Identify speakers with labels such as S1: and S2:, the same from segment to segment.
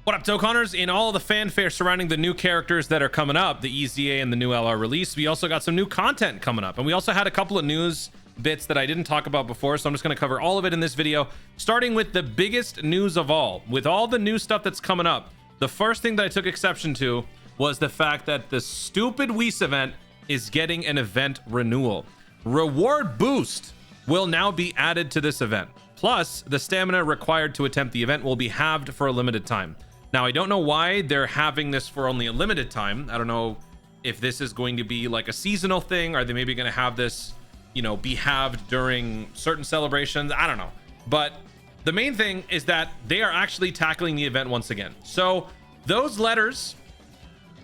S1: What up, Dokkaners? In all the fanfare surrounding the new characters that are coming up, the EZA and the new LR release, we also got some new content coming up. And we also had a couple of news bits that I didn't talk about before, so I'm just going to cover all of it in this video, starting with the biggest news of all. With all the new stuff that's coming up, the first thing that I took exception to was the fact that the stupid Whis event is getting an event renewal. Reward boost will now be added to this event. Plus, the stamina required to attempt the event will be halved for a limited time. Now, I don't know why they're having this for only a limited time. I don't know if this is going to be like a seasonal thing. Are they maybe going to have this, you know, be halved during certain celebrations? I don't know. But the main thing is that they are actually tackling the event once again. So those letters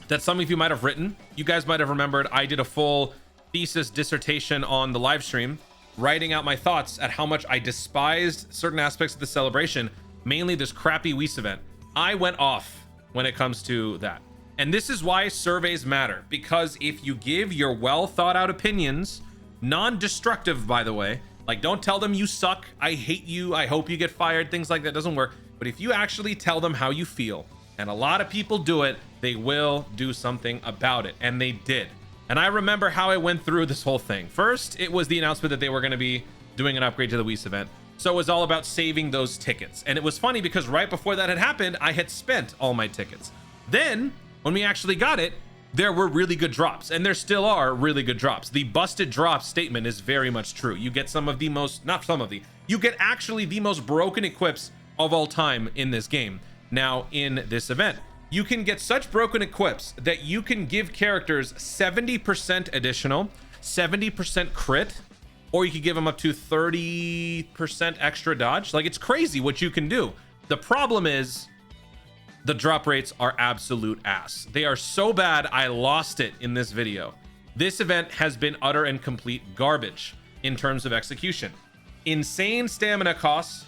S1: that some of you might have written, you guys might have remembered, I did a full thesis dissertation on the live stream, writing out my thoughts at how much I despised certain aspects of the celebration, mainly this crappy Whis event. I went off when it comes to that. And this is why surveys matter, because if you give your well thought out opinions, non-destructive, by the way, like don't tell them you suck, I hate you, I hope you get fired, things like that doesn't work. But if you actually tell them how you feel, and a lot of people do it, they will do something about it. And they did. And I remember how I went through this whole thing. First, it was the announcement that they were going to be doing an upgrade to the Whis event. So it was all about saving those tickets. And it was funny because right before that had happened, I had spent all my tickets. Then when we actually got it, there were really good drops, and there still are really good drops. The busted drop statement is very much true. You get some of the most, not some of the, you get actually the most broken equips of all time in this game. Now in this event, you can get such broken equips that you can give characters 70% additional, 70% crit, or you could give them up to 30% extra dodge. Like, it's crazy what you can do. The problem is the drop rates are absolute ass. They are so bad, I lost it in this video. This event has been utter and complete garbage in terms of execution. Insane stamina costs,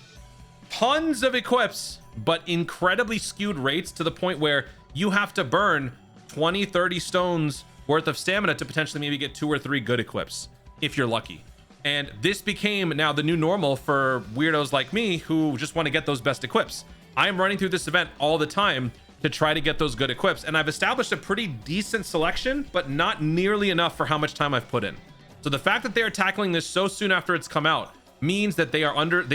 S1: tons of equips, but incredibly skewed rates to the point where you have to burn 20, 30 stones worth of stamina to potentially maybe get 2 or 3 good equips, if you're lucky. And this became now the new normal for weirdos like me who just want to get those best equips. I'm running through this event all the time to try to get those good equips, and I've established a pretty decent selection, but not nearly enough for how much time I've put in. So the fact that they are tackling this so soon after it's come out means that they understand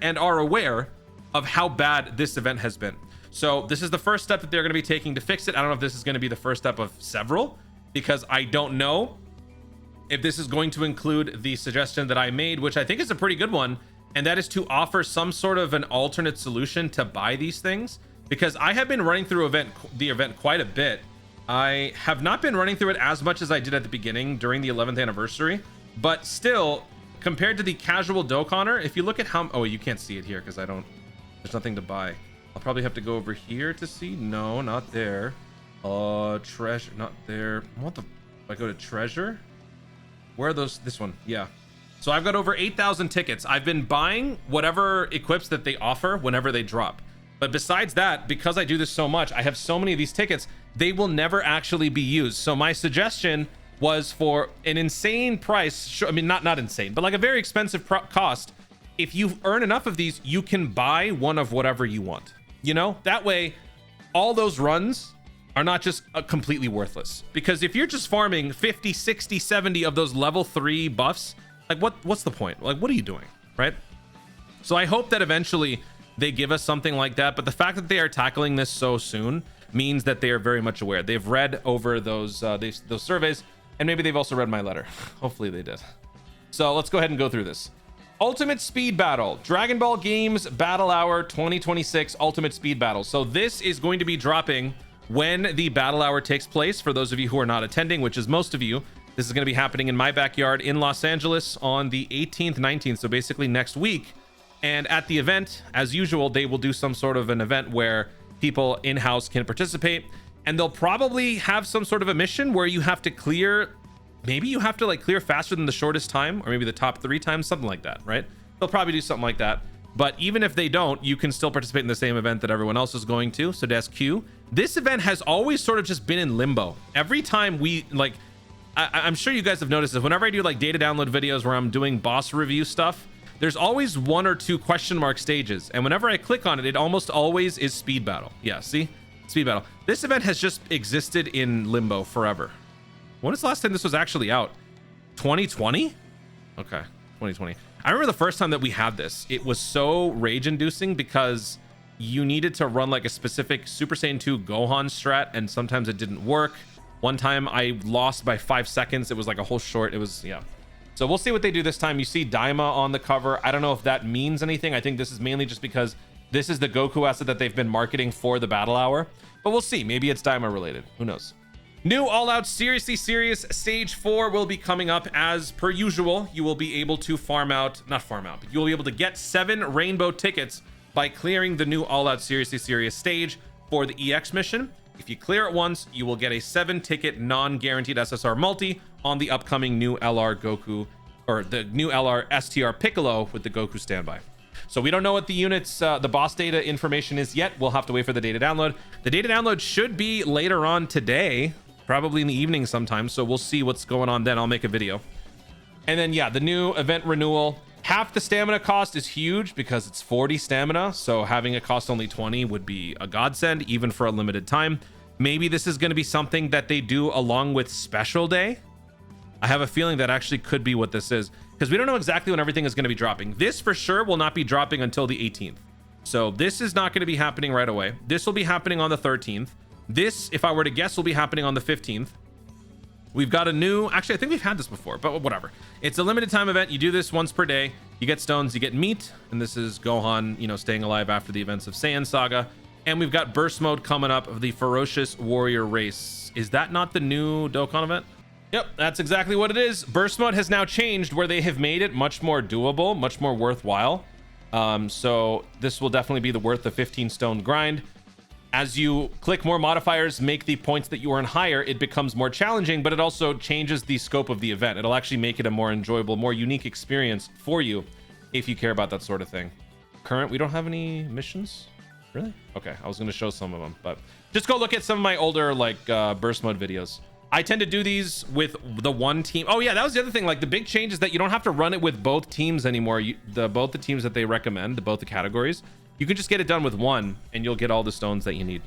S1: and are aware of how bad this event has been. So this is the first step that they're going to be taking to fix it. I don't know if this is going to be the first step of several, because I don't know if this is going to include the suggestion that I made, which I think is a pretty good one, and that is to offer some sort of an alternate solution to buy these things, because I have been running through the event quite a bit. I have not been running through it as much as I did at the beginning during the 11th anniversary, but still, compared to the casual Dokkaner, if you look at how, oh, you can't see it here because there's nothing to buy. I'll probably have to go over here to see. No, not there. Treasure, not there. What the, if I go to treasure, where are those? This one, yeah. So I've got over 8,000 tickets. I've been buying whatever equips that they offer whenever they drop. But besides that, because I do this so much, I have so many of these tickets, they will never actually be used. So my suggestion was for an insane price. I mean, not insane, but like a very expensive cost. If you earn enough of these, you can buy one of whatever you want. You know, that way, all those runs are not just completely worthless. Because if you're just farming 50, 60, 70 of those level 3 buffs, like what's the point? Like, what are you doing, right? So I hope that eventually they give us something like that. But the fact that they are tackling this so soon means that they are very much aware. They've read over those surveys, and maybe they've also read my letter. Hopefully they did. So let's go ahead and go through this. Ultimate Speed Battle, Dragon Ball Games Battle Hour 2026 Ultimate Speed Battle. So this is going to be dropping when the Battle Hour takes place. For those of you who are not attending, which is most of you, this is going to be happening in my backyard in Los Angeles on the 18th, 19th. So basically next week. And at the event, as usual, they will do some sort of an event where people in-house can participate. And they'll probably have some sort of a mission where you have to clear, maybe you have to like clear faster than the shortest time, or maybe the top 3 times, something like that, right? They'll probably do something like that. But even if they don't, you can still participate in the same event that everyone else is going to. So that's Q. This event has always sort of just been in limbo. Every time we like, I'm sure you guys have noticed this. Whenever I do like data download videos where I'm doing boss review stuff, there's always 1 or 2 question mark stages. And whenever I click on it, it almost always is speed battle. Yeah, see? Speed battle. This event has just existed in limbo forever. When was the last time this was actually out? 2020? Okay, 2020. I remember the first time that we had this. It was so rage-inducing because you needed to run like a specific Super Saiyan 2 Gohan strat, and sometimes it didn't work. One time I lost by 5 seconds. It was like a whole short. It was, yeah. So we'll see what they do this time. You see Daima on the cover. I don't know if that means anything. I think this is mainly just because this is the Goku asset that they've been marketing for the battle hour, but we'll see. Maybe it's Daima related. Who knows? New All Out Seriously Serious Stage 4 will be coming up as per usual. You will be able to not farm out, but you will be able to get 7 rainbow tickets by clearing the new All Out Seriously Serious stage for the EX mission. If you clear it once, you will get a 7-ticket non-guaranteed SSR multi on the upcoming new LR Goku, or the new LR STR Piccolo with the Goku standby. So we don't know what the units, the boss data information is yet. We'll have to wait for the data download. The data download should be later on today, probably in the evening sometime. So we'll see what's going on then. I'll make a video. And then, yeah, the new event renewal. Half the stamina cost is huge because it's 40 stamina. So having it cost only 20 would be a godsend, even for a limited time. Maybe this is going to be something that they do along with Special Day. I have a feeling that actually could be what this is, because we don't know exactly when everything is going to be dropping. This for sure will not be dropping until the 18th. So this is not going to be happening right away. This will be happening on the 13th. This, if I were to guess, will be happening on the 15th. We've got a new, actually, I think we've had this before, but whatever. It's a limited time event. You do this once per day. You get stones, you get meat, and this is Gohan, you know, staying alive after the events of Saiyan Saga. And we've got burst mode coming up of the Ferocious Warrior Race. Is that not the new Dokkan event? Yep, that's exactly what it is. Burst mode has now changed where they have made it much more doable, much more worthwhile. So this will definitely be the worth the 15 stone grind. As you click more modifiers, make the points that you earn higher, it becomes more challenging, but it also changes the scope of the event. It'll actually make it a more enjoyable, more unique experience for you if you care about that sort of thing. Current, we don't have any missions? Really? Okay, I was going to show some of them, but just go look at some of my older like burst mode videos. I tend to do these with the one team. Oh yeah, that was the other thing. Like the big change is that you don't have to run it with both teams anymore. Both the teams that they recommend, both the categories. You can just get it done with one and you'll get all the stones that you need.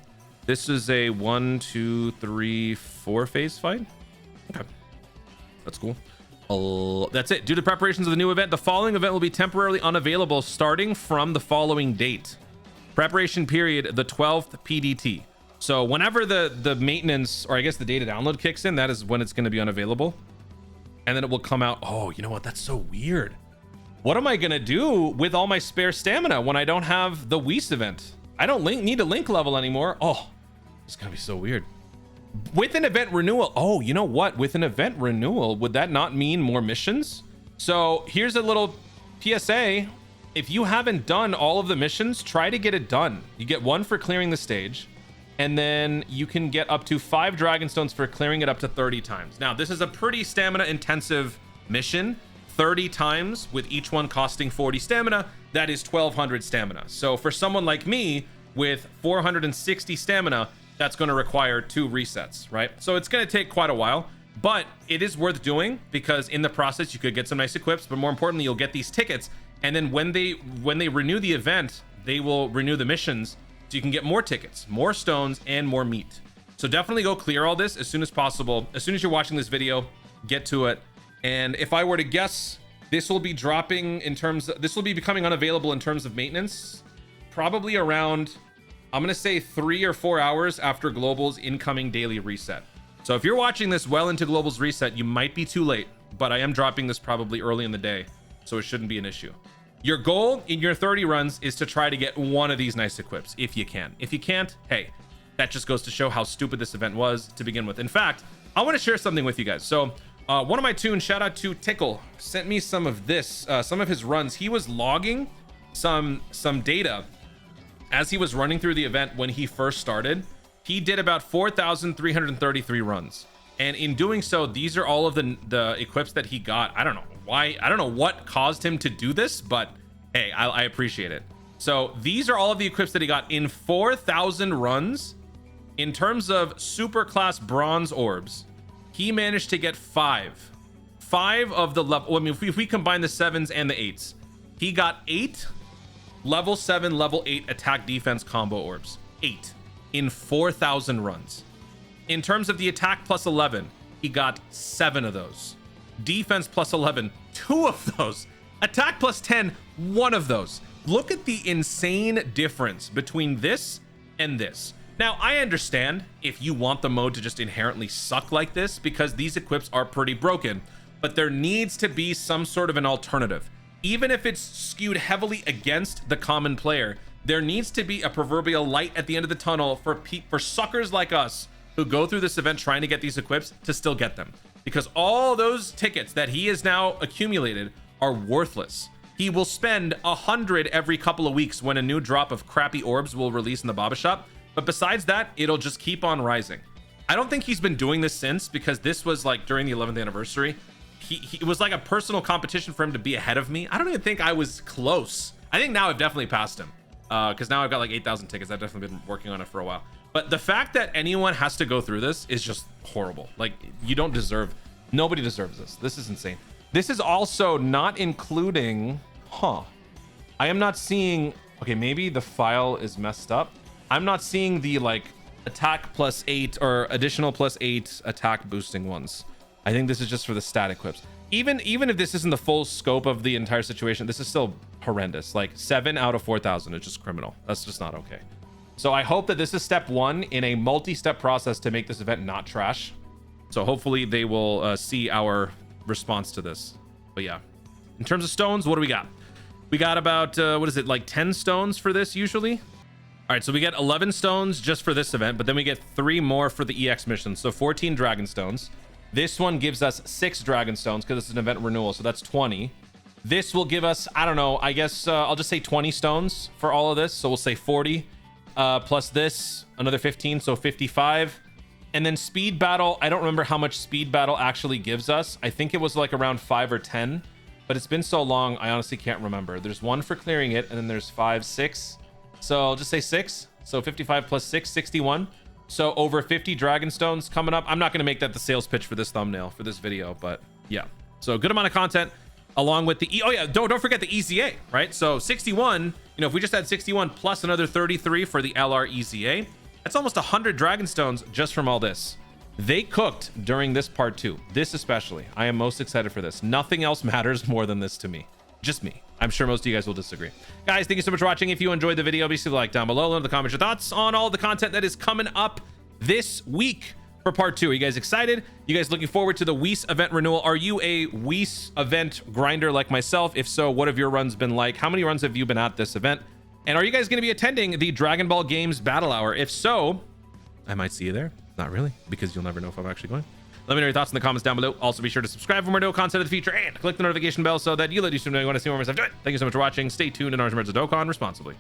S1: This is a 1, 2, 3, 4 phase fight. Okay, that's cool. That's it. Due to preparations of the new event, the following event will be temporarily unavailable starting from the following date. Preparation period, the 12th PDT. So whenever the maintenance, or I guess the data download kicks in, that is when it's going to be unavailable. And then it will come out. Oh, you know what? That's so weird. What am I going to do with all my spare stamina when I don't have the Whis event? I don't need a link level anymore. Oh, it's going to be so weird. With an event renewal. Oh, you know what? With an event renewal, would that not mean more missions? So here's a little PSA. If you haven't done all of the missions, try to get it done. You get 1 for clearing the stage. And then you can get up to 5 dragon stones for clearing it up to 30 times. Now, this is a pretty stamina intensive mission. 30 times with each one costing 40 stamina. That is 1200 stamina. So for someone like me with 460 stamina, that's going to require 2 resets, right? So it's going to take quite a while, but it is worth doing because in the process, you could get some nice equips, but more importantly, you'll get these tickets. And then when they renew the event, they will renew the missions. So you can get more tickets, more stones, and more meat. So definitely go clear all this as soon as possible. As soon as you're watching this video, get to it. And if I were to guess, this will be dropping this will be becoming unavailable in terms of maintenance, probably around, I'm going to say 3 or 4 hours after Global's incoming daily reset. So if you're watching this well into Global's reset, you might be too late, but I am dropping this probably early in the day, so it shouldn't be an issue. Your goal in your 30 runs is to try to get one of these nice equips if you can. If you can't, hey, that just goes to show how stupid this event was to begin with. In fact, I want to share something with you guys. So one of my tunes, shout out to Tickle, sent me some of this, some of his runs. He was logging some data as he was running through the event when he first started. He did about 4,333 runs. And in doing so, these are all of the equips that he got. I don't know why. I don't know what caused him to do this, but hey, I appreciate it. So these are all of the equips that he got in 4,000 runs. In terms of super class bronze orbs, he managed to get 5 of the level. I mean, if we combine the 7s and the 8s, He got 8 level 7, level 8 attack defense combo orbs. 8 in 4,000 runs. In terms of the attack plus 11, he got 7 of those. Defense plus 11, 2 of those. Attack plus 10, 1 of those. Look at the insane difference between this and this. Now, I understand if you want the mode to just inherently suck like this, because these equips are pretty broken, but there needs to be some sort of an alternative. Even if it's skewed heavily against the common player, there needs to be a proverbial light at the end of the tunnel for suckers like us who go through this event trying to get these equips to still get them. Because all those tickets that he has now accumulated are worthless. He will spend 100 every couple of weeks when a new drop of crappy orbs will release in the Baba shop. But besides that, it'll just keep on rising. I don't think he's been doing this since, because this was like during the 11th anniversary. It was like a personal competition for him to be ahead of me. I don't even think I was close. I think now I've definitely passed him, because now I've got like 8,000 tickets. I've definitely been working on it for a while. But the fact that anyone has to go through this is just horrible. Like, nobody deserves this. This is insane. This is also not including, I am not seeing, okay, maybe the file is messed up. I'm not seeing the like attack plus 8 or additional plus 8 attack boosting ones. I think this is just for the stat equips. Even if this isn't the full scope of the entire situation, this is still horrendous. Like 7 out of 4,000 is just criminal. That's just not okay. So I hope that this is step 1 in a multi-step process to make this event not trash. So hopefully they will see our response to this. But yeah, in terms of stones, what do we got? We got about, what is it, like 10 stones for this usually? All right, so we get 11 stones just for this event, but then we get 3 more for the EX mission. So 14 dragon stones. This one gives us 6 dragon stones because it's an event renewal. So that's 20. This will give us, I don't know, I guess I'll just say 20 stones for all of this. So we'll say 40 plus this, another 15. So 55. And then speed battle. I don't remember how much speed battle actually gives us. I think it was like around 5 or 10, but it's been so long. I honestly can't remember. There's 1 for clearing it. And then there's 5, 6. So I'll just say 6. So 55 plus 6, 61. So over 50 dragon stones coming up. I'm not going to make that the sales pitch for this thumbnail for this video, but yeah. So a good amount of content along with the oh yeah, don't forget the EZA, right? So 61, if we just had 61 plus another 33 for the LR EZA, that's almost 100 dragon stones just from all this. They cooked during this part 2. This especially. I am most excited for this. Nothing else matters more than this to me. Just me. I'm sure most of you guys will disagree. Guys, thank you so much for watching. If you enjoyed the video, be sure to like down below, leave in the comments your thoughts on all the content that is coming up this week for part 2. Are you guys excited? You guys looking forward to the Whis event renewal? Are you a Whis event grinder like myself? If so, what have your runs been like? How many runs have you been at this event? And are you guys going to be attending the Dragon Ball Games Battle Hour? If so, I might see you there. Not really, because you'll never know if I'm actually going. Let me know your thoughts in the comments down below. Also, be sure to subscribe for more content of the future and click the notification bell so that you let you know when I see more myself do it. Thank you so much for watching. Stay tuned and Dokkan responsibly.